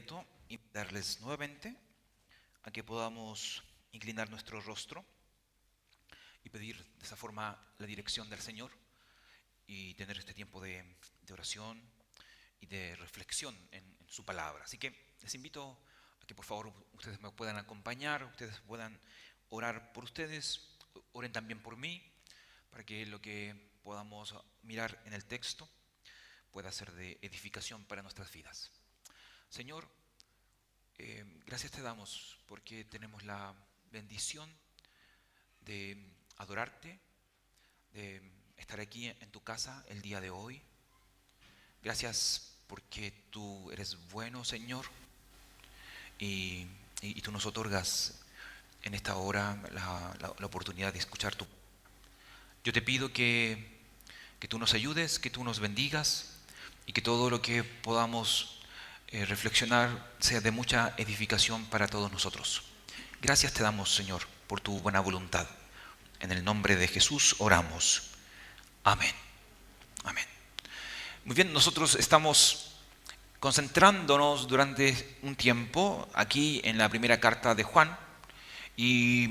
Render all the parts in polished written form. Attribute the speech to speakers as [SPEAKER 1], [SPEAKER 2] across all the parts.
[SPEAKER 1] inmediato invitarles nuevamente a que podamos inclinar nuestro rostro y pedir de esa forma la dirección del Señor y tener este tiempo de oración y de reflexión en su palabra. Así que les invito a que por favor ustedes me puedan acompañar, ustedes puedan orar por ustedes, oren también por mí, para que lo que podamos mirar en el texto pueda ser de edificación para nuestras vidas. Señor, gracias te damos porque tenemos la bendición de adorarte, de estar aquí en tu casa el día de hoy. Gracias porque tú eres bueno, Señor, y tú nos otorgas en esta hora la oportunidad de escuchar tu. Yo te pido que tú nos ayudes, que tú nos bendigas y que todo lo que podamos reflexionar sea de mucha edificación para todos nosotros. Gracias te damos, Señor, por tu buena voluntad. En el nombre de Jesús oramos. Amén. Amén. Muy bien, nosotros estamos concentrándonos durante un tiempo aquí en la primera carta de Juan y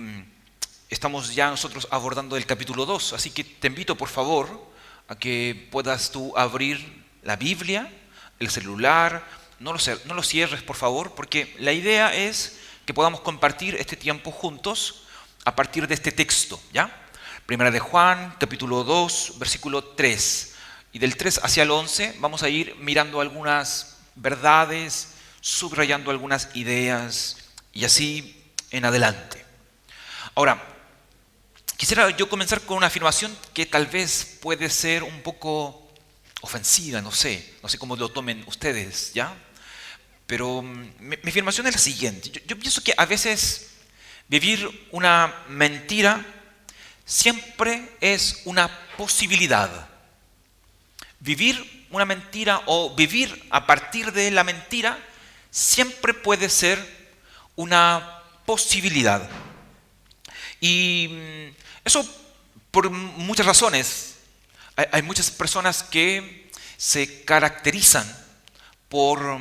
[SPEAKER 1] estamos ya nosotros abordando el capítulo 2, así que te invito por favor a que puedas tú abrir la Biblia, el celular, no lo cierres por favor, porque la idea es que podamos compartir este tiempo juntos a partir de este texto, ¿ya? Primera de Juan, capítulo 2, versículo 3. Y del 3 hacia el 11 vamos a ir mirando algunas verdades, subrayando algunas ideas y así en adelante. Ahora, quisiera yo comenzar con una afirmación que tal vez puede ser un poco ofensiva, no sé cómo lo tomen ustedes, ¿ya? Pero mi afirmación es la siguiente. Yo pienso que a veces vivir una mentira siempre es una posibilidad. Vivir una mentira o vivir a partir de la mentira siempre puede ser una posibilidad. Y eso por muchas razones. Hay muchas personas que se caracterizan por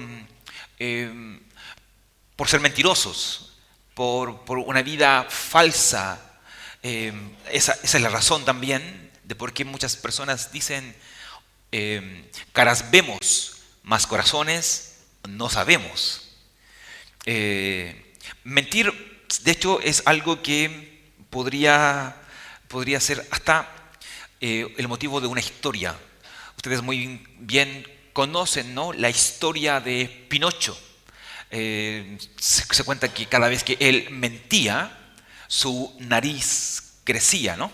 [SPEAKER 1] ser mentirosos, por una vida falsa. Esa es la razón también de por qué muchas personas dicen caras vemos, mas corazones no sabemos. Mentir, de hecho, es algo que podría ser hasta el motivo de una historia. Ustedes muy bien conocen, ¿no?, la historia de Pinocho. Se cuenta que cada vez que él mentía, su nariz crecía, ¿no?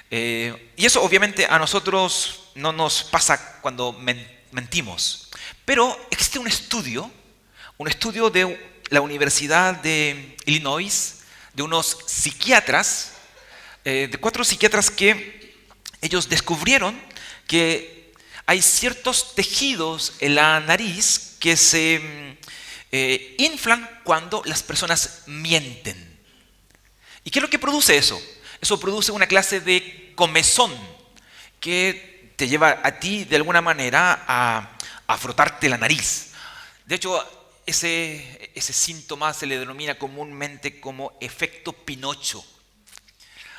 [SPEAKER 1] Y eso obviamente a nosotros no nos pasa cuando mentimos. Pero existe un estudio de la Universidad de Illinois, de unos psiquiatras, de 4 psiquiatras que ellos descubrieron que hay ciertos tejidos en la nariz que se inflan cuando las personas mienten. ¿Y qué es lo que produce eso? Eso produce una clase de comezón que te lleva a ti de alguna manera a frotarte la nariz. De hecho, ese síntoma se le denomina comúnmente como efecto Pinocho.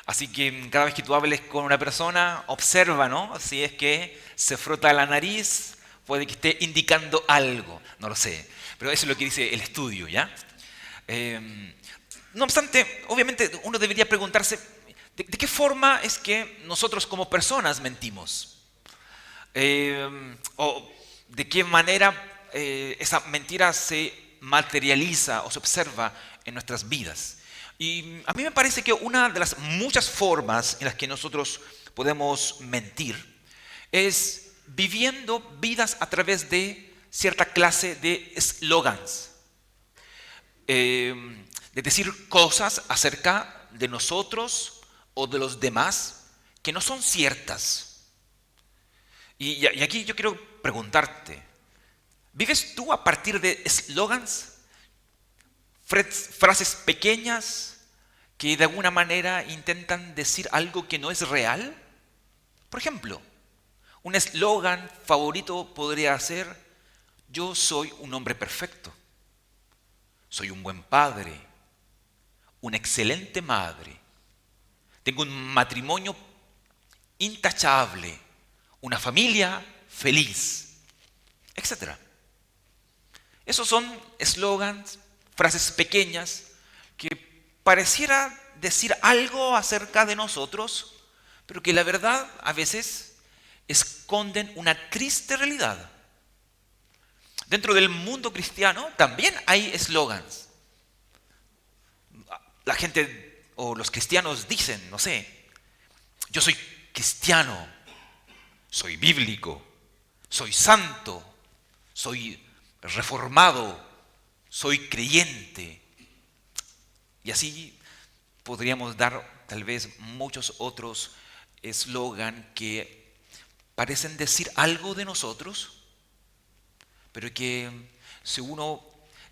[SPEAKER 1] Así que cada vez que tú hables con una persona, observa, ¿no?, si es que se frota la nariz, puede que esté indicando algo, no lo sé. Pero eso es lo que dice el estudio, ¿ya? No obstante, obviamente uno debería preguntarse, ¿de qué forma es que nosotros como personas mentimos? O de qué manera esa mentira se materializa o se observa en nuestras vidas. Y a mí me parece que una de las muchas formas en las que nosotros podemos mentir es viviendo vidas a través de cierta clase de eslogans. De decir cosas acerca de nosotros o de los demás que no son ciertas. Y aquí yo quiero preguntarte, ¿vives tú a partir de eslogans? Frases pequeñas que de alguna manera intentan decir algo que no es real. Por ejemplo, un eslogan favorito podría ser: yo soy un hombre perfecto. soy un buen padre, una excelente madre, tengo un matrimonio intachable, una familia feliz, etc. Esos son eslogans, frases pequeñas que pareciera decir algo acerca de nosotros, pero que la verdad a veces esconden una triste realidad. Dentro del mundo cristiano también hay eslogans. La gente o los cristianos dicen, no sé, yo soy cristiano, soy bíblico, soy santo, soy reformado, soy creyente. Y así podríamos dar tal vez muchos otros eslogan que parecen decir algo de nosotros, pero que si uno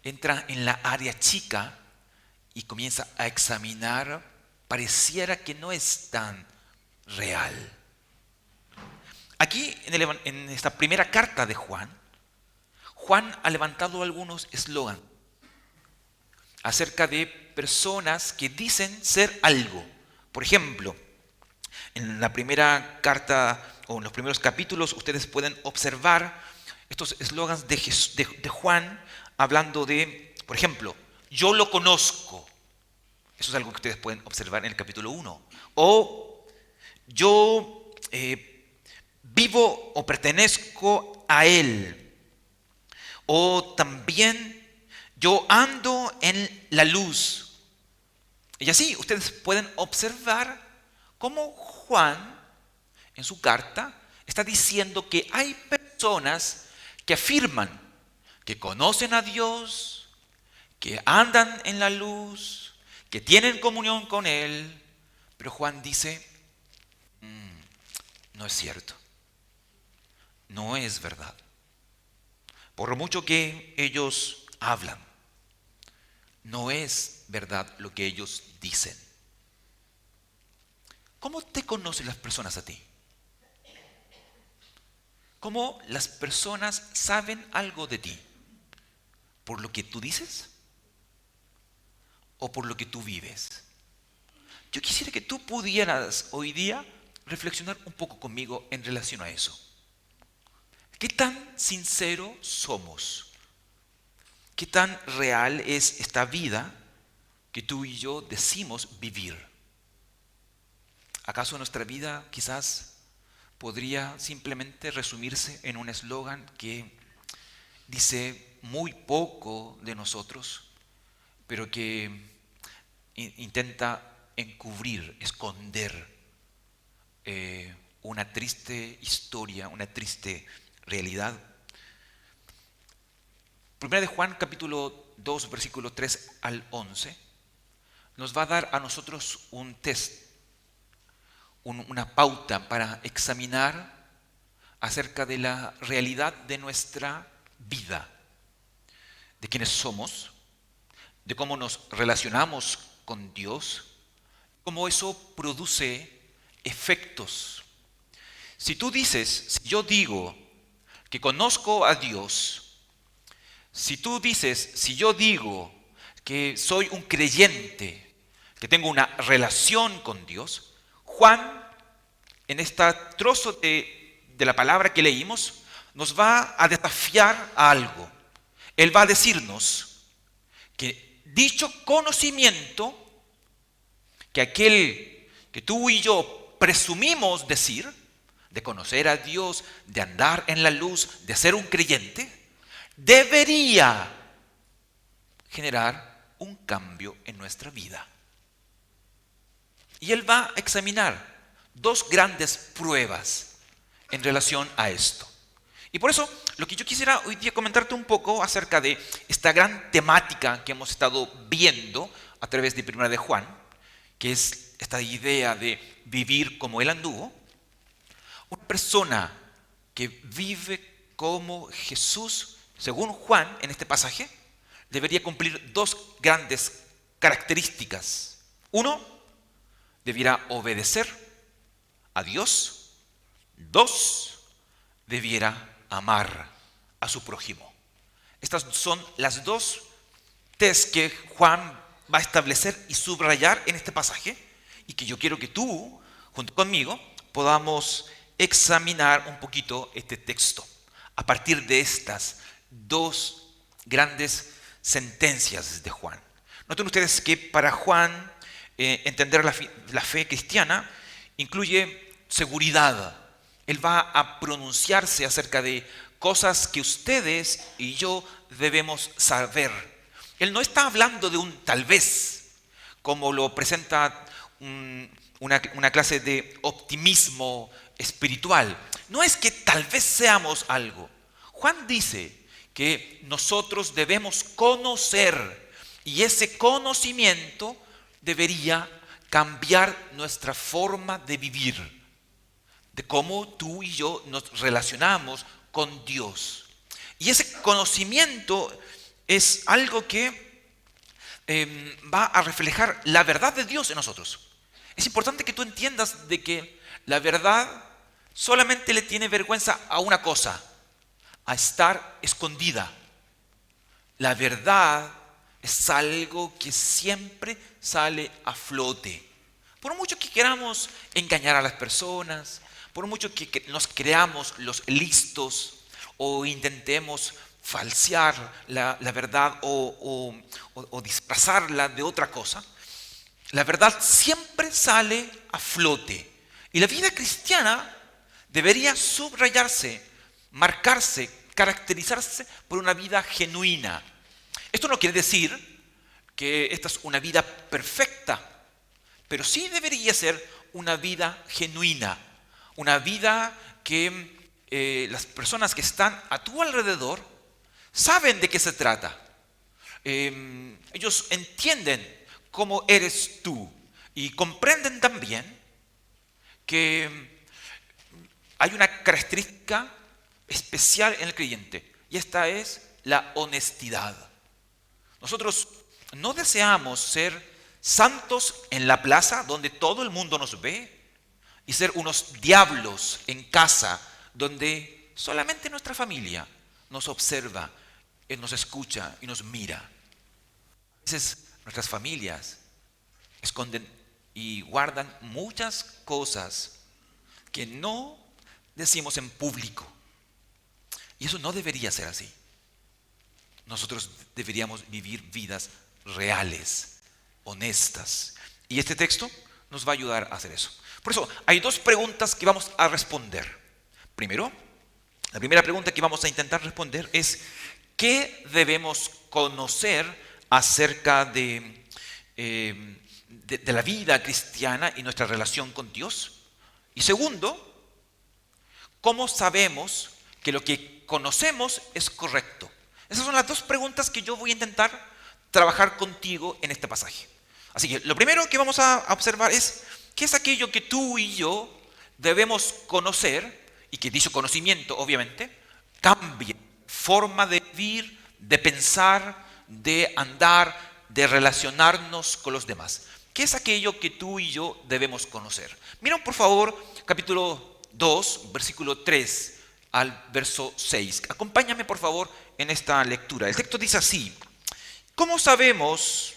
[SPEAKER 1] entra en la área chica y comienza a examinar, pareciera que no es tan real. Aquí en esta primera carta de Juan, Juan ha levantado algunos eslogans acerca de personas que dicen ser algo. Por ejemplo, en la primera carta o en los primeros capítulos ustedes pueden observar estos eslogans de Juan hablando de, por ejemplo, yo lo conozco. Eso es algo que ustedes pueden observar en el capítulo 1. O yo vivo o pertenezco a Él. O también yo ando en la luz. Y así ustedes pueden observar cómo Juan, en su carta, está diciendo que hay personas que afirman que conocen a Dios, que andan en la luz, que tienen comunión con Él. Pero Juan dice, no es cierto, no es verdad. Por lo mucho que ellos hablan, no es verdad lo que ellos dicen. ¿Cómo te conocen las personas a ti? ¿Cómo las personas saben algo de ti? ¿Por lo que tú dices? ¿O por lo que tú vives? Yo quisiera que tú pudieras hoy día reflexionar un poco conmigo en relación a eso. ¿Qué tan sinceros somos? ¿Qué tan real es esta vida que tú y yo decimos vivir? ¿Acaso nuestra vida quizás podría simplemente resumirse en un eslogan que dice muy poco de nosotros, pero que intenta encubrir, esconder una triste historia, una triste realidad? Primera de Juan, capítulo 2, versículo 3 al 11, nos va a dar a nosotros un test, una pauta para examinar acerca de la realidad de nuestra vida, de quiénes somos, de cómo nos relacionamos con Dios, cómo eso produce efectos. Si tú dices, si yo digo que conozco a Dios, si tú dices, si yo digo que soy un creyente, que tengo una relación con Dios, Juan, en este trozo de la palabra que leímos, nos va a desafiar a algo. Él va a decirnos que dicho conocimiento, que aquel que tú y yo presumimos decir, de conocer a Dios, de andar en la luz, de ser un creyente, debería generar un cambio en nuestra vida. Y él va a examinar dos grandes pruebas en relación a esto. Y por eso lo que yo quisiera hoy día comentarte un poco acerca de esta gran temática que hemos estado viendo a través de Primera de Juan, que es esta idea de vivir como él anduvo. Una persona que vive como Jesús, según Juan en este pasaje, debería cumplir dos grandes características. Uno, debiera obedecer a Dios. Dos, debiera amar a su prójimo. Estas son las dos que Juan va a establecer y subrayar en este pasaje y que yo quiero que tú, junto conmigo, podamos examinar un poquito este texto a partir de estas dos grandes sentencias de Juan. Noten ustedes que para Juan entender la fe cristiana incluye seguridad. Él va a pronunciarse acerca de cosas que ustedes y yo debemos saber. Él no está hablando de un tal vez, como lo presenta una clase de optimismo espiritual. No es que tal vez seamos algo. Juan dice que nosotros debemos conocer y ese conocimiento debería cambiar nuestra forma de vivir, de cómo tú y yo nos relacionamos con Dios. Y ese conocimiento es algo que va a reflejar la verdad de Dios en nosotros. Es importante que tú entiendas de que la verdad solamente le tiene vergüenza a una cosa, a estar escondida. La verdad es algo que siempre sale a flote. Por mucho que queramos engañar a las personas, por mucho que nos creamos los listos o intentemos falsear la verdad o disfrazarla de otra cosa, la verdad siempre sale a flote. Y la vida cristiana debería subrayarse, marcarse, caracterizarse por una vida genuina. Esto no quiere decir que esta es una vida perfecta, pero sí debería ser una vida genuina, una vida que las personas que están a tu alrededor saben de qué se trata. Ellos entienden cómo eres tú y comprenden también que hay una característica especial en el creyente y esta es la honestidad. Nosotros no deseamos ser santos en la plaza donde todo el mundo nos ve y ser unos diablos en casa donde solamente nuestra familia nos observa, nos escucha y nos mira. A veces nuestras familias esconden y guardan muchas cosas que no decimos en público. Y eso no debería ser así. Nosotros deberíamos vivir vidas reales, honestas. Y este texto nos va a ayudar a hacer eso. Por eso, hay dos preguntas que vamos a responder. Primero, la primera pregunta que vamos a intentar responder es: ¿qué debemos conocer acerca de la vida cristiana y nuestra relación con Dios? Y segundo, ¿cómo sabemos que lo que conocemos es correcto? Esas son las dos preguntas que yo voy a intentar trabajar contigo en este pasaje. Así que lo primero que vamos a observar es qué es aquello que tú y yo debemos conocer y que dicho conocimiento, obviamente, cambia forma de vivir, de pensar, de andar, de relacionarnos con los demás. ¿Qué es aquello que tú y yo debemos conocer? Miren, por favor, capítulo 2, versículo 3 al verso 6. Acompáñame, por favor, en esta lectura. El texto dice así: ¿cómo sabemos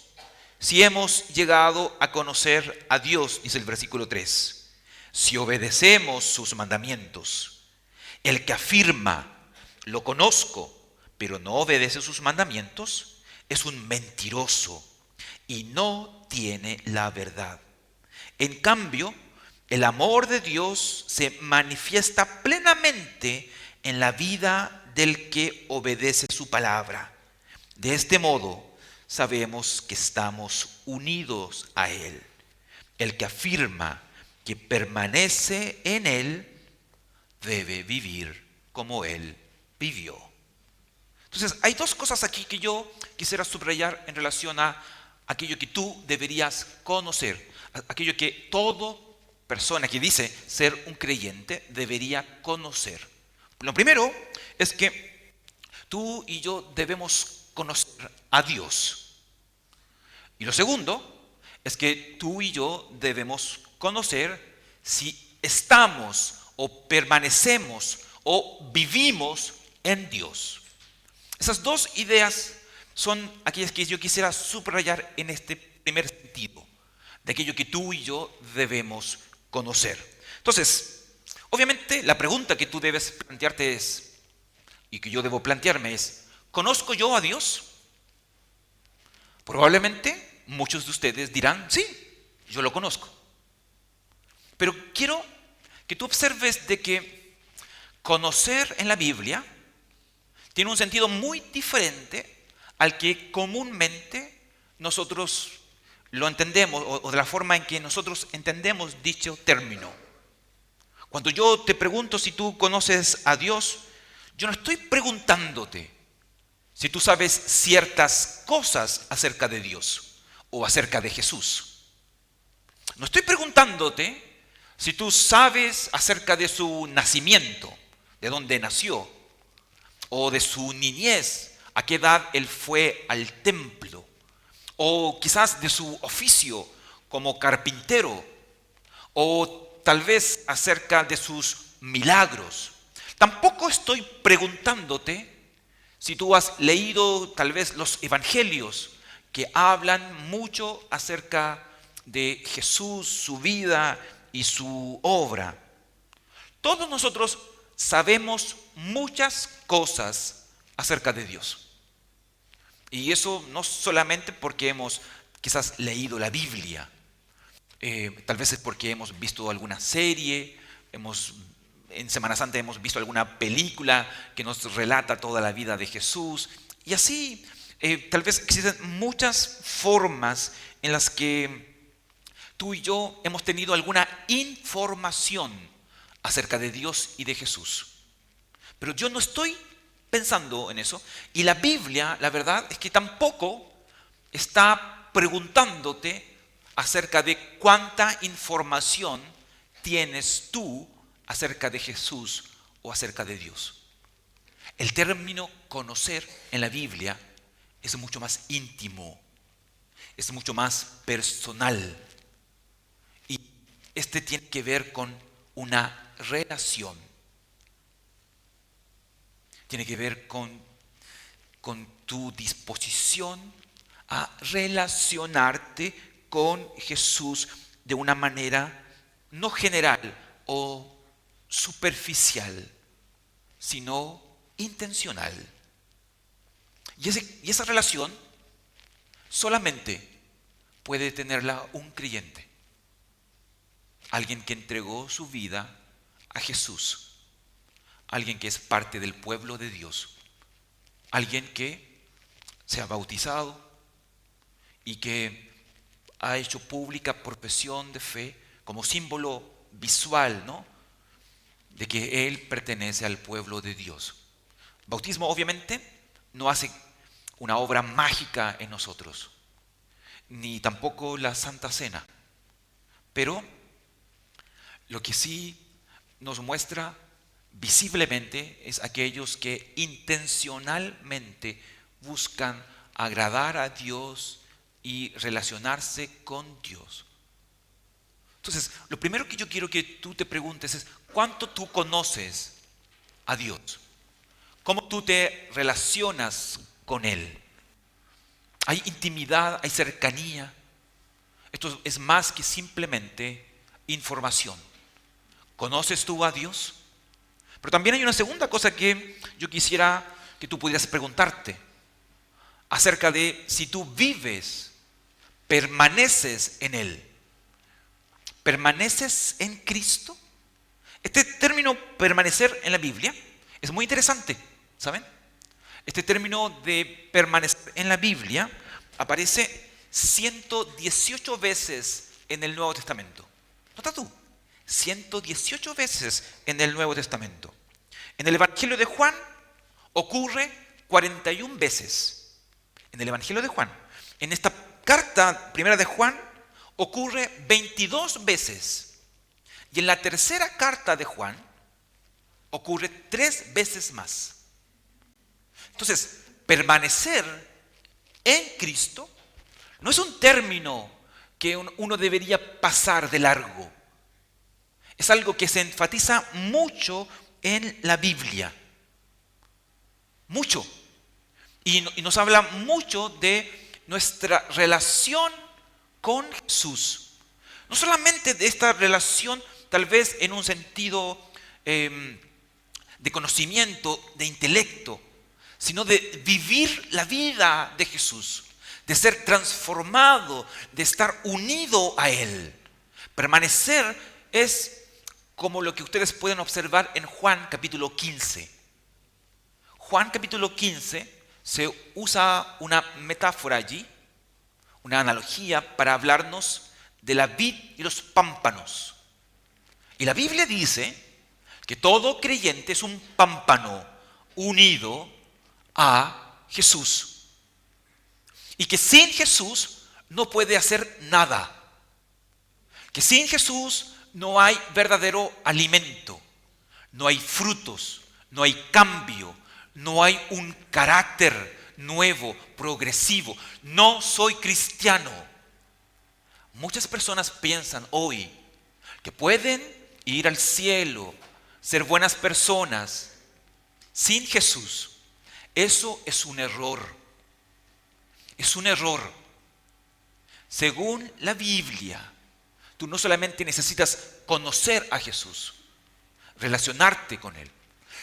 [SPEAKER 1] si hemos llegado a conocer a Dios? Dice el versículo 3. Si obedecemos sus mandamientos. El que afirma, lo conozco, pero no obedece sus mandamientos, es un mentiroso y no tiene la verdad. En cambio, el amor de Dios se manifiesta plenamente en la vida del que obedece su palabra. De este modo, sabemos que estamos unidos a Él. El que afirma que permanece en Él debe vivir como Él vivió. Entonces, hay dos cosas aquí que yo quisiera subrayar en relación a aquello que tú deberías conocer, aquello que toda persona que dice ser un creyente debería conocer. Lo primero es que tú y yo debemos conocer a Dios. Y lo segundo es que tú y yo debemos conocer si estamos o permanecemos o vivimos en Dios. Esas dos ideas son aquellas que yo quisiera subrayar en este primer sentido, de aquello que tú y yo debemos conocer. Entonces, obviamente la pregunta que tú debes plantearte es, y que yo debo plantearme es, ¿conozco yo a Dios? Probablemente muchos de ustedes dirán, sí, yo lo conozco. Pero quiero que tú observes de que conocer en la Biblia tiene un sentido muy diferente al que comúnmente nosotros lo entendemos o de la forma en que nosotros entendemos dicho término. Cuando yo te pregunto si tú conoces a Dios, yo no estoy preguntándote si tú sabes ciertas cosas acerca de Dios o acerca de Jesús. No estoy preguntándote si tú sabes acerca de su nacimiento, de dónde nació, o de su niñez, a qué edad él fue al templo, o quizás de su oficio como carpintero, o tal vez acerca de sus milagros. Tampoco estoy preguntándote si tú has leído tal vez los evangelios que hablan mucho acerca de Jesús, su vida y su obra. Todos nosotros sabemos muchas cosas acerca de Dios. Y eso no solamente porque hemos quizás leído la Biblia, tal vez es porque hemos visto alguna serie, en Semana Santa hemos visto alguna película que nos relata toda la vida de Jesús. Y así, tal vez existen muchas formas en las que tú y yo hemos tenido alguna información acerca de Dios y de Jesús. Pero yo no estoy pensando en eso. Y la Biblia, la verdad es que tampoco está preguntándote acerca de cuánta información tienes tú acerca de Jesús o acerca de Dios. El término conocer en la Biblia es mucho más íntimo, es mucho más personal. Y este tiene que ver con una relación. Tiene que ver con tu disposición a relacionarte con Jesús de una manera no general o superficial, sino intencional. Y esa relación solamente puede tenerla un creyente. Alguien que entregó su vida a Jesús. Alguien que es parte del pueblo de Dios. Alguien que se ha bautizado y que ha hecho pública profesión de fe como símbolo visual, ¿no?, de que él pertenece al pueblo de Dios. Bautismo obviamente no hace una obra mágica en nosotros, ni tampoco la Santa Cena, pero lo que sí nos muestra visiblemente es aquellos que intencionalmente buscan agradar a Dios y relacionarse con Dios. Entonces, lo primero que yo quiero que tú te preguntes es, ¿cuánto tú conoces a Dios? ¿Cómo tú te relacionas con Él? ¿Hay intimidad? ¿Hay cercanía? Esto es más que simplemente información. ¿Conoces tú a Dios? Pero también hay una segunda cosa que yo quisiera que tú pudieras preguntarte acerca de si tú vives, permaneces en Él. ¿Permaneces en Cristo? Este término permanecer en la Biblia es muy interesante, ¿saben? Este término de permanecer en la Biblia aparece 118 veces en el Nuevo Testamento. ¿Nota tú? 118 veces en el Nuevo Testamento. En el Evangelio de Juan ocurre 41 veces. En el Evangelio de Juan. En esta carta primera de Juan ocurre 22 veces. Y en la tercera carta de Juan ocurre 3 veces más. Entonces, permanecer en Cristo no es un término que uno debería pasar de largo. Es algo que se enfatiza mucho en la Biblia. Mucho. Y nos habla mucho de nuestra relación con Jesús. No solamente de esta relación, tal vez en un sentido de conocimiento, de intelecto, sino de vivir la vida de Jesús, de ser transformado, de estar unido a Él. Permanecer es como lo que ustedes pueden observar en Juan capítulo 15. Juan capítulo 15 se usa una metáfora allí, una analogía para hablarnos de la vid y los pámpanos. Y la Biblia dice que todo creyente es un pámpano unido a Jesús. Y que sin Jesús no puede hacer nada. Que sin Jesús no hay verdadero alimento, no hay frutos, no hay cambio, no hay un carácter nuevo, progresivo. No soy cristiano. Muchas personas piensan hoy que pueden ir al cielo, ser buenas personas sin Jesús. Eso es un error. Es un error. Según la Biblia, tú no solamente necesitas conocer a Jesús, relacionarte con Él,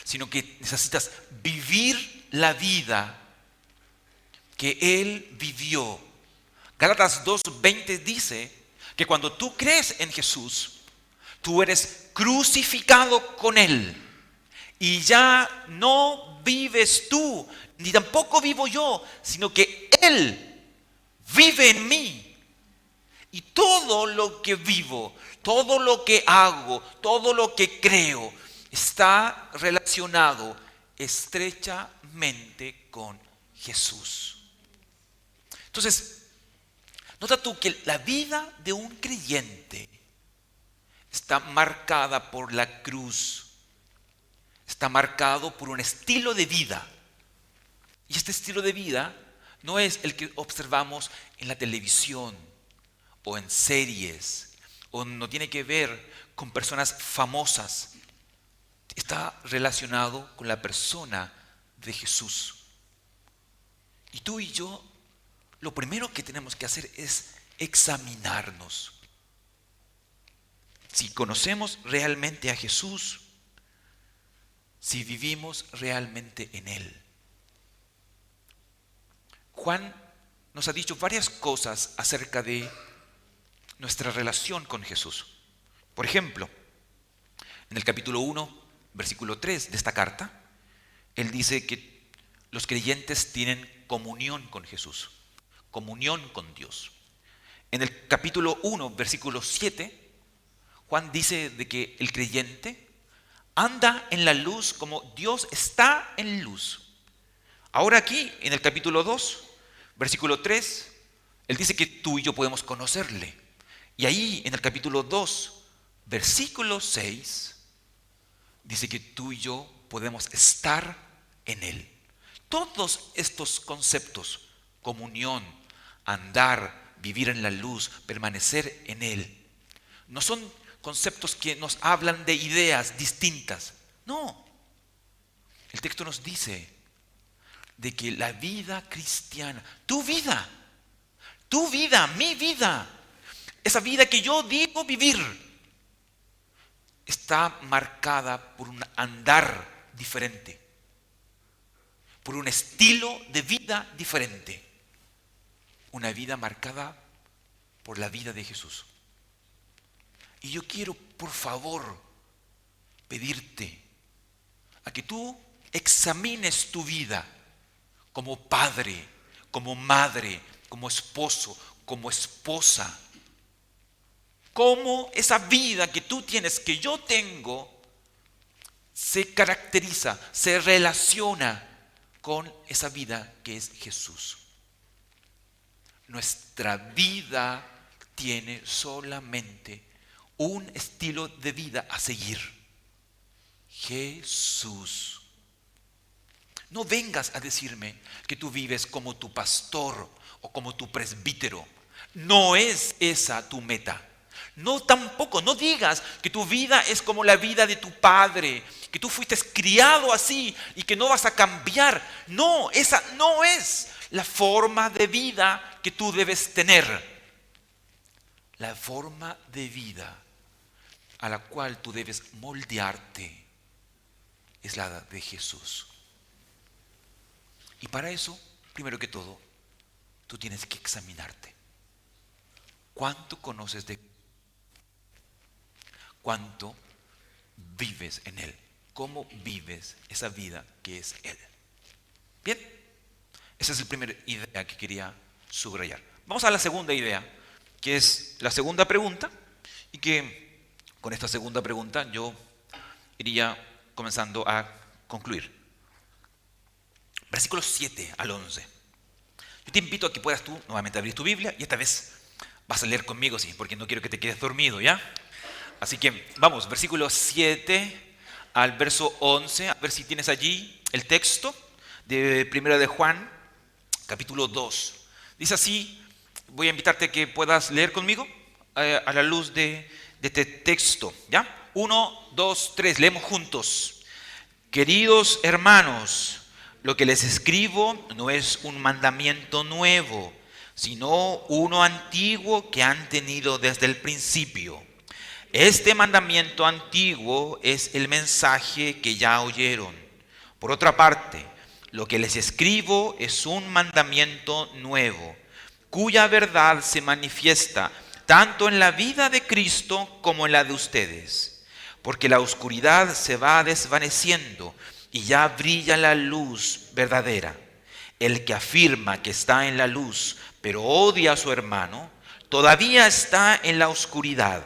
[SPEAKER 1] sino que necesitas vivir la vida que Él vivió. Gálatas 2:20 dice que cuando tú crees en Jesús, tú eres crucificado con Él. Y ya no vives tú, ni tampoco vivo yo, sino que Él vive en mí. Y todo lo que vivo, todo lo que hago, todo lo que creo, está relacionado estrechamente con Jesús. Entonces, nota tú que la vida de un creyente está marcada por la cruz. Está marcado por un estilo de vida. Y este estilo de vida no es el que observamos en la televisión o en series, o no tiene que ver con personas famosas. Está relacionado con la persona de Jesús. Y tú y yo, lo primero que tenemos que hacer es examinarnos. Si conocemos realmente a Jesús, si vivimos realmente en Él. Juan nos ha dicho varias cosas acerca de nuestra relación con Jesús. Por ejemplo, en el capítulo 1, versículo 3 de esta carta, él dice que los creyentes tienen comunión con Jesús, comunión con Dios. En el capítulo 1, versículo 7, Juan dice de que el creyente anda en la luz como Dios está en luz. Ahora aquí, en el capítulo 2, versículo 3, él dice que tú y yo podemos conocerle. Y ahí, en el capítulo 2, versículo 6, dice que tú y yo podemos estar en Él. Todos estos conceptos, comunión, andar, vivir en la luz, permanecer en Él, no son conceptos que nos hablan de ideas distintas. No. El texto nos dice de que la vida cristiana, tu vida, mi vida, esa vida que yo digo vivir, está marcada por un andar diferente, por un estilo de vida diferente. Una vida marcada por la vida de Jesús. Y yo quiero, por favor, pedirte a que tú examines tu vida como padre, como madre, como esposo, como esposa. Cómo esa vida que tú tienes, que yo tengo, se caracteriza, se relaciona con esa vida que es Jesús. Nuestra vida tiene solamente un estilo de vida a seguir: Jesús. No vengas a decirme que tú vives como tu pastor o como tu presbítero. No es esa tu meta. No tampoco, no digas que tu vida es como la vida de tu padre, que tú fuiste criado así y que no vas a cambiar. No, esa no es la forma de vida que tú debes tener. La forma de vida a la cual tú debes moldearte es la de Jesús. Y para eso, primero que todo, tú tienes que examinarte. ¿Cuánto conoces de Él? ¿Cuánto vives en Él? ¿Cómo vives esa vida que es Él? Bien, esa es la primera idea que quería subrayar. Vamos a la segunda idea, que es la segunda pregunta, y que con esta segunda pregunta yo iría comenzando a concluir. Versículos 7 al 11. Yo te invito a que puedas tú nuevamente abrir tu Biblia y esta vez vas a leer conmigo, sí, porque no quiero que te quedes dormido, ¿ya? Así que vamos, versículo 7 al verso 11, a ver si tienes allí el texto de Primera de Juan, capítulo 2. Dice así, voy a invitarte a que puedas leer conmigo a la luz de este texto, ¿ya? 1, 2, 3, leemos juntos. Queridos hermanos, lo que les escribo no es un mandamiento nuevo, sino uno antiguo que han tenido desde el principio. Este mandamiento antiguo es el mensaje que ya oyeron. Por otra parte, lo que les escribo es un mandamiento nuevo, cuya verdad se manifiesta tanto en la vida de Cristo como en la de ustedes. Porque la oscuridad se va desvaneciendo y ya brilla la luz verdadera. El que afirma que está en la luz, pero odia a su hermano, todavía está en la oscuridad.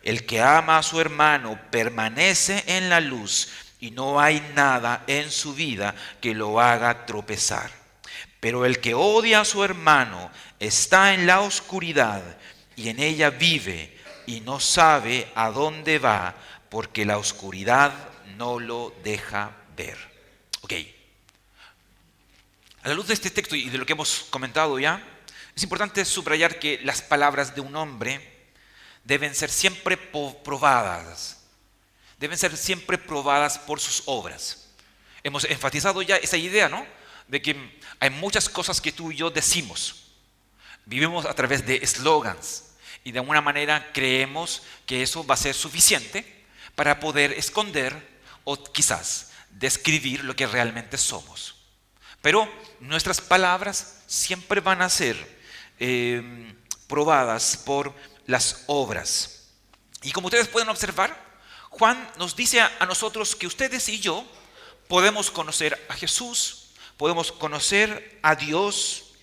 [SPEAKER 1] El que ama a su hermano permanece en la luz y no hay nada en su vida que lo haga tropezar. Pero el que odia a su hermano está en la oscuridad y en ella vive y no sabe a dónde va porque la oscuridad no lo deja ver. Ok. A la luz de este texto y de lo que hemos comentado ya, es importante subrayar que las palabras de un hombre deben ser siempre probadas. Deben ser siempre probadas por sus obras. Hemos enfatizado ya esa idea, ¿no? De que hay muchas cosas que tú y yo decimos. Vivimos a través de eslogans y de alguna manera creemos que eso va a ser suficiente para poder esconder o quizás describir lo que realmente somos. Pero nuestras palabras siempre van a ser probadas por las obras. Y como ustedes pueden observar, Juan nos dice a nosotros que ustedes y yo podemos conocer a Jesús, podemos conocer a Dios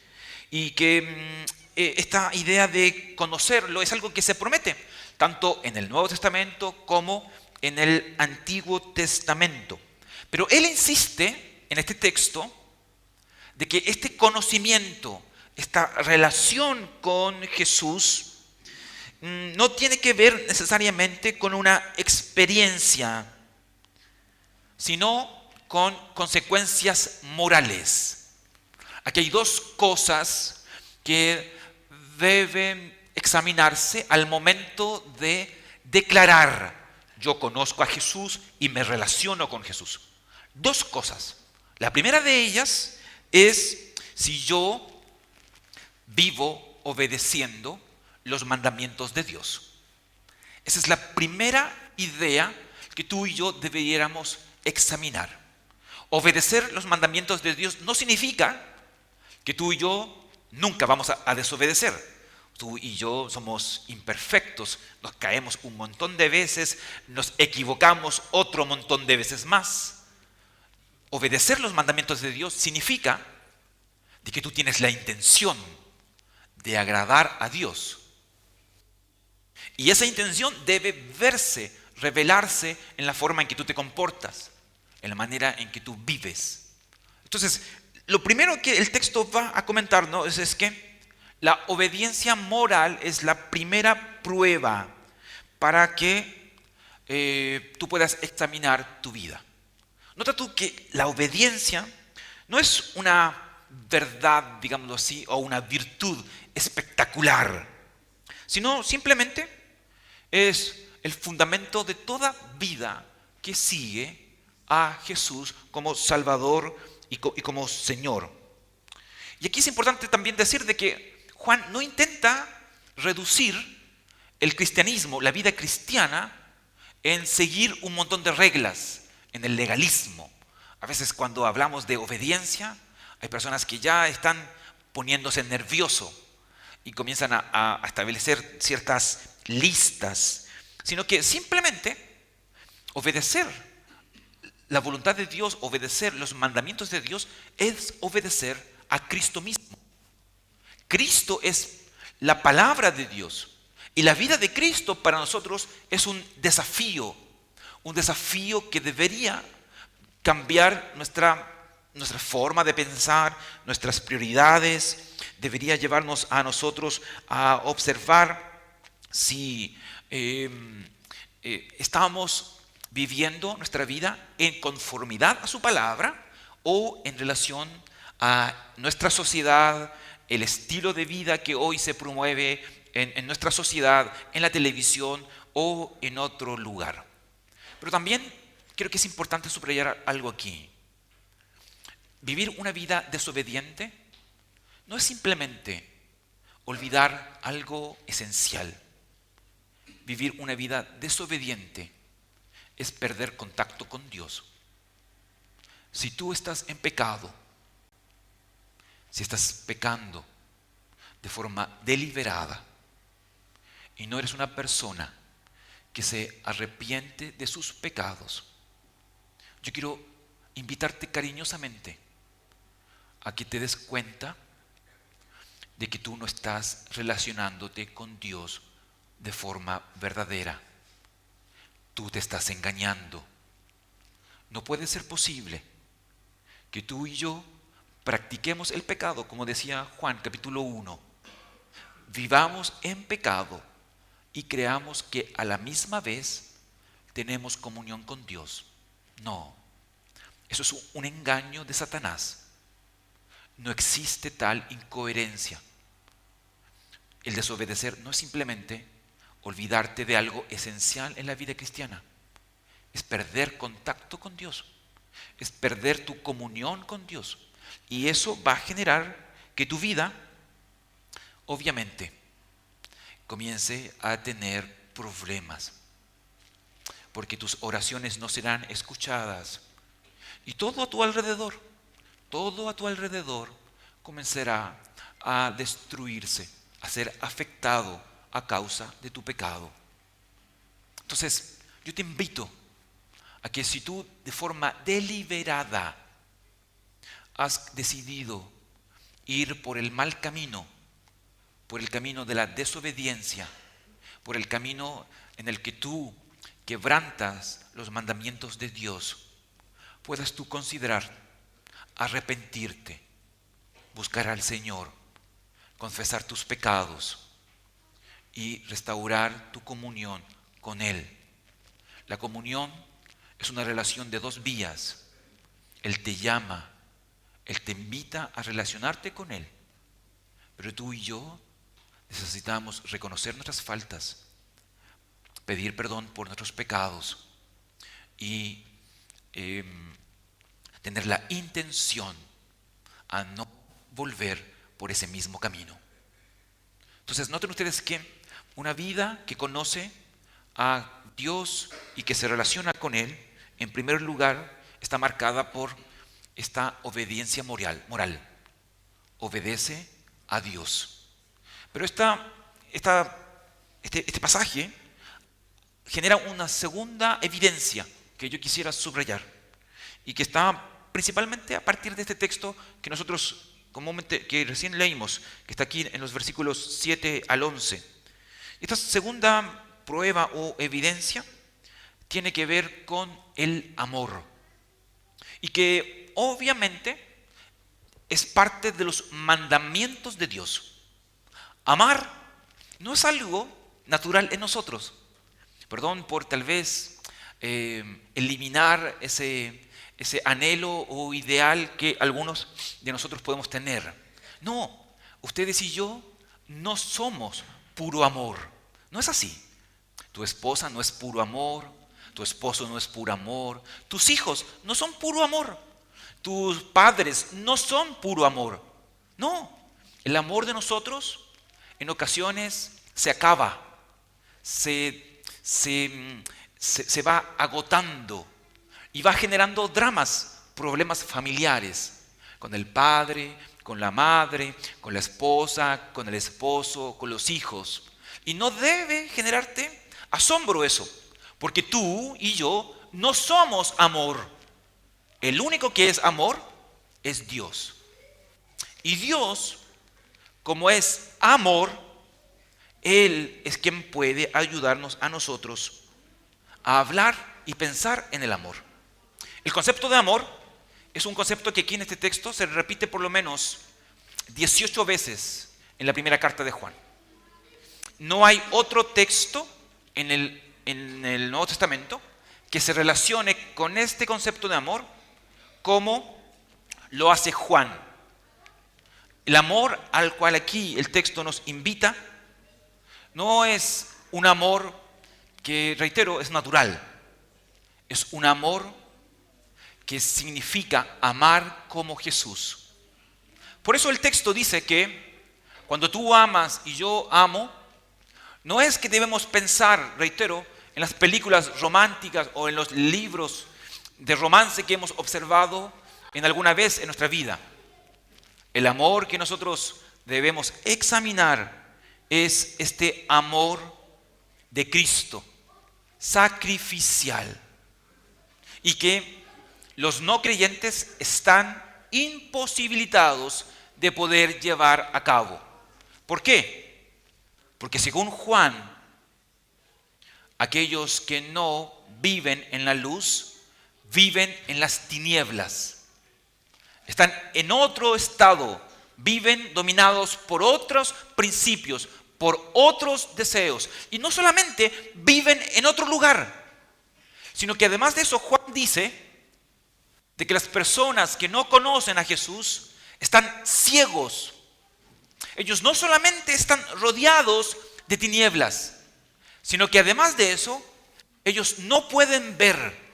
[SPEAKER 1] y que esta idea de conocerlo es algo que se promete tanto en el Nuevo Testamento como en el Antiguo Testamento. Pero él insiste en este texto de que este conocimiento, esta relación con Jesús, no tiene que ver necesariamente con una experiencia, sino con consecuencias morales. Aquí hay dos cosas que deben examinarse al momento de declarar: yo conozco a Jesús y me relaciono con Jesús. Dos cosas. La primera de ellas es si yo vivo obedeciendo los mandamientos de Dios. Esa es la primera idea que tú y yo deberíamos examinar. Obedecer los mandamientos de Dios no significa que tú y yo nunca vamos a desobedecer. Tú y yo somos imperfectos, nos caemos un montón de veces, nos equivocamos otro montón de veces más. Obedecer los mandamientos de Dios significa de que tú tienes la intención de agradar a Dios. Y esa intención debe verse, revelarse en la forma en que tú te comportas, en la manera en que tú vives. Entonces, lo primero que el texto va a comentarnos es que la obediencia moral es la primera prueba para que tú puedas examinar tu vida. Nota tú que la obediencia no es una verdad, digámoslo así, o una virtud espectacular, sino simplemente Es el fundamento de toda vida que sigue a Jesús como Salvador y como Señor. Y aquí es importante también decir de que Juan no intenta reducir el cristianismo, la vida cristiana, en seguir un montón de reglas, en el legalismo. A veces cuando hablamos de obediencia, hay personas que ya están poniéndose nervioso y comienzan a establecer ciertas listas, sino que simplemente obedecer la voluntad de Dios, obedecer los mandamientos de Dios, es obedecer a Cristo mismo. Cristo es la palabra de Dios. Y la vida de Cristo para nosotros es un desafío que debería cambiar nuestra forma de pensar, nuestras prioridades, debería llevarnos a nosotros a observar si estamos viviendo nuestra vida en conformidad a su palabra o en relación a nuestra sociedad, el estilo de vida que hoy se promueve en nuestra sociedad, en la televisión o en otro lugar. Pero también creo que es importante subrayar algo aquí. Vivir una vida desobediente no es simplemente olvidar algo esencial. Vivir una vida desobediente es perder contacto con Dios. Si tú estás en pecado, si estás pecando de forma deliberada y no eres una persona que se arrepiente de sus pecados, yo quiero invitarte cariñosamente a que te des cuenta de que tú no estás relacionándote con Dios de forma verdadera. Tú te estás engañando. No puede ser posible que tú y yo practiquemos el pecado, como decía Juan capítulo 1. Vivamos en pecado y creamos que a la misma vez tenemos comunión con Dios. No, eso es un engaño de Satanás. No existe tal incoherencia. El desobedecer no es simplemente olvidarte de algo esencial en la vida cristiana. Es perder contacto con Dios. Es perder tu comunión con Dios. Y eso va a generar que tu vida, obviamente, comience a tener problemas. Porque tus oraciones no serán escuchadas. Y todo a tu alrededor comenzará a destruirse, a ser afectado a causa de tu pecado. Entonces, yo te invito a que si tú de forma deliberada has decidido ir por el mal camino, por el camino de la desobediencia, por el camino en el que tú quebrantas los mandamientos de Dios, puedas tú considerar arrepentirte, buscar al Señor, confesar tus pecados y restaurar tu comunión con Él. La comunión es una relación de dos vías. Él te llama, Él te invita a relacionarte con Él. Pero tú y yo necesitamos reconocer nuestras faltas, pedir perdón por nuestros pecados y tener la intención a no volver por ese mismo camino. Entonces, noten ustedes que una vida que conoce a Dios y que se relaciona con Él, en primer lugar, está marcada por esta obediencia moral. Obedece a Dios. Pero este pasaje genera una segunda evidencia que yo quisiera subrayar y que está principalmente a partir de este texto que nosotros comúnmente, que recién leímos, que está aquí en los versículos 7 al 11. Esta segunda prueba o evidencia tiene que ver con el amor y que obviamente es parte de los mandamientos de Dios. Amar no es algo natural en nosotros. Perdón por tal vez eliminar ese anhelo o ideal que algunos de nosotros podemos tener. No, ustedes y yo no somos puro amor. No es así. Tu esposa no es puro amor, tu esposo no es puro amor, tus hijos no son puro amor, tus padres no son puro amor. No, el amor de nosotros en ocasiones se acaba, se va agotando y va generando dramas, problemas familiares con el padre, con la madre, con la esposa, con el esposo, con los hijos. Y no debe generarte asombro eso, porque tú y yo no somos amor. El único que es amor es Dios. Y Dios, como es amor, Él es quien puede ayudarnos a nosotros a hablar y pensar en el amor. El concepto de amor es un concepto que aquí en este texto se repite por lo menos 18 veces en la primera carta de Juan. No hay otro texto en el Nuevo Testamento que se relacione con este concepto de amor como lo hace Juan. El amor al cual aquí el texto nos invita no es un amor que, reitero, es natural. Es un amor que significa amar como Jesús. Por eso el texto dice que cuando tú amas y yo amo, no es que debemos pensar, reitero, en las películas románticas o en los libros de romance que hemos observado en alguna vez en nuestra vida. El amor que nosotros debemos examinar es este amor de Cristo, sacrificial, y que los no creyentes están imposibilitados de poder llevar a cabo. ¿Por qué? Porque según Juan, aquellos que no viven en la luz, viven en las tinieblas. Están en otro estado, viven dominados por otros principios, por otros deseos. Y no solamente viven en otro lugar, sino que además de eso Juan dice de que las personas que no conocen a Jesús están ciegos. Ellos no solamente están rodeados de tinieblas, sino que además de eso, ellos no pueden ver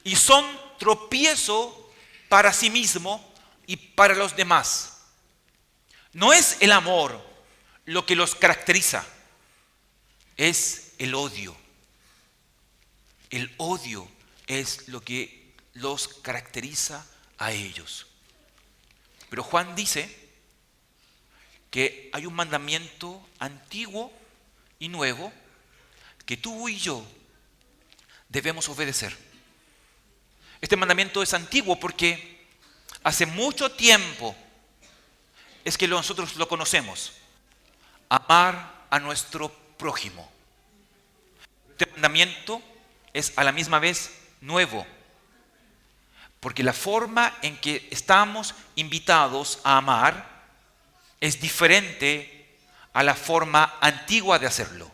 [SPEAKER 1] y son tropiezo para sí mismo y para los demás. No es el amor lo que los caracteriza, es el odio. El odio es lo que los caracteriza a ellos. Pero Juan dice que hay un mandamiento antiguo y nuevo que tú y yo debemos obedecer. Este mandamiento es antiguo porque hace mucho tiempo es que nosotros lo conocemos. Amar a nuestro prójimo. Este mandamiento es a la misma vez nuevo, porque la forma en que estamos invitados a amar es diferente a la forma antigua de hacerlo.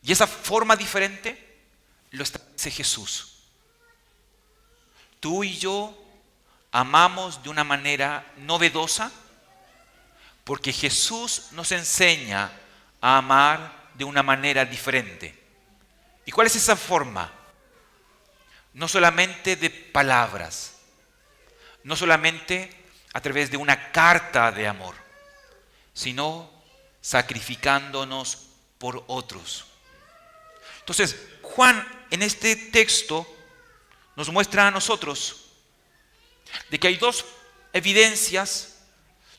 [SPEAKER 1] Y esa forma diferente lo establece Jesús. Tú y yo amamos de una manera novedosa porque Jesús nos enseña a amar de una manera diferente. ¿Y cuál es esa forma? No solamente de palabras, no solamente a través de una carta de amor, sino sacrificándonos por otros. Entonces, Juan en este texto nos muestra a nosotros de que hay dos evidencias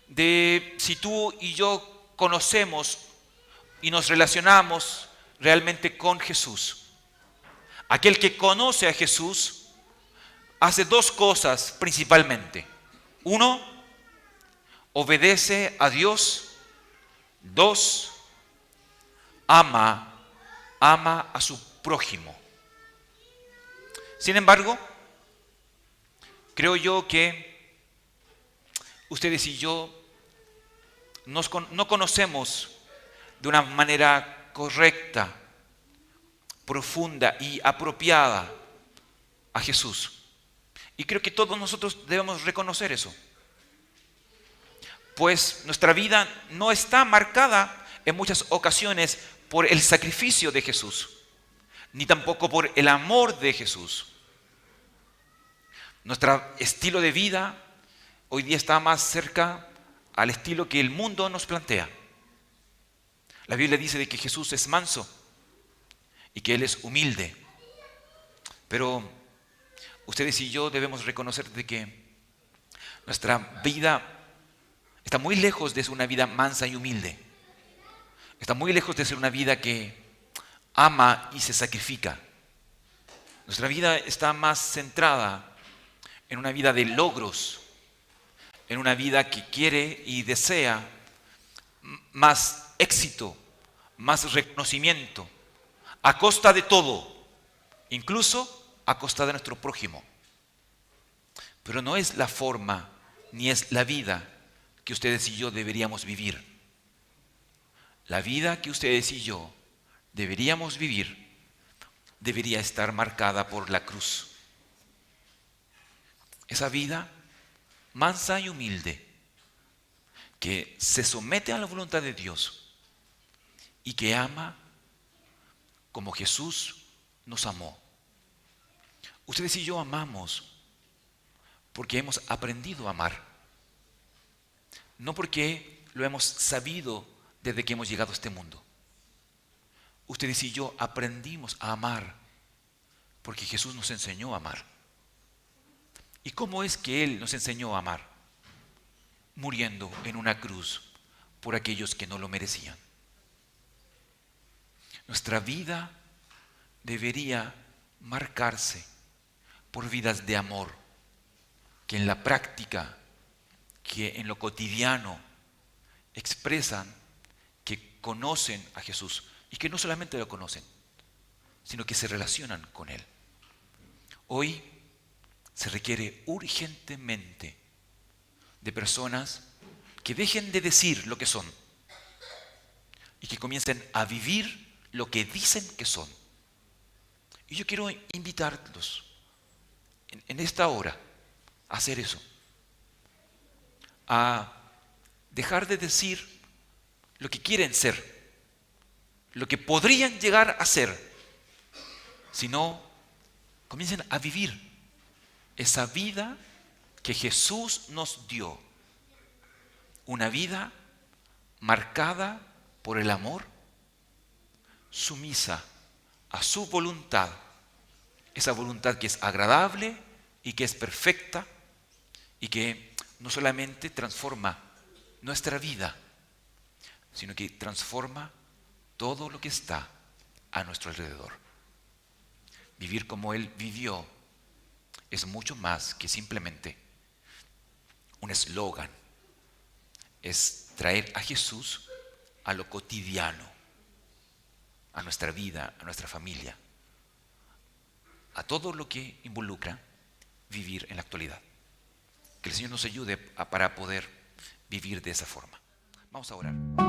[SPEAKER 1] de si tú y yo conocemos y nos relacionamos realmente con Jesús. Aquel que conoce a Jesús hace dos cosas principalmente. Uno, obedece a Dios. Dos, ama a su prójimo. Sin embargo, creo yo que ustedes y yo no conocemos de una manera correcta, profunda y apropiada a Jesús. Y creo que todos nosotros debemos reconocer eso. Pues nuestra vida no está marcada en muchas ocasiones por el sacrificio de Jesús, ni tampoco por el amor de Jesús. Nuestro estilo de vida hoy día está más cerca al estilo que el mundo nos plantea. La Biblia dice de que Jesús es manso y que Él es humilde. Pero ustedes y yo debemos reconocer de que nuestra vida está muy lejos de ser una vida mansa y humilde. Está muy lejos de ser una vida que ama y se sacrifica. Nuestra vida está más centrada en una vida de logros, en una vida que quiere y desea más éxito, más reconocimiento, a costa de todo, incluso a costa de nuestro prójimo. Pero no es la forma ni es la vida que ustedes y yo deberíamos vivir. La vida que ustedes y yo deberíamos vivir debería estar marcada por la cruz. Esa vida mansa y humilde que se somete a la voluntad de Dios y que ama como Jesús nos amó. Ustedes y yo amamos porque hemos aprendido a amar, no porque lo hemos sabido desde que hemos llegado a este mundo. Ustedes y yo aprendimos a amar porque Jesús nos enseñó a amar. ¿Y cómo es que Él nos enseñó a amar? Muriendo en una cruz por aquellos que no lo merecían. Nuestra vida debería marcarse por vidas de amor, que en la práctica, que en lo cotidiano expresan que conocen a Jesús y que no solamente lo conocen, sino que se relacionan con Él. Hoy se requiere urgentemente de personas que dejen de decir lo que son y que comiencen a vivir lo que dicen que son. Y yo quiero invitarlos en esta hora a hacer eso, a dejar de decir lo que quieren ser, lo que podrían llegar a ser, sino comiencen a vivir esa vida que Jesús nos dio, una vida marcada por el amor, sumisa a su voluntad, esa voluntad que es agradable y que es perfecta y que no solamente transforma nuestra vida, sino que transforma todo lo que está a nuestro alrededor. Vivir como Él vivió es mucho más que simplemente un eslogan. Es traer a Jesús a lo cotidiano, a nuestra vida, a nuestra familia, a todo lo que involucra vivir en la actualidad. Que el Señor nos ayude para poder vivir de esa forma. Vamos a orar.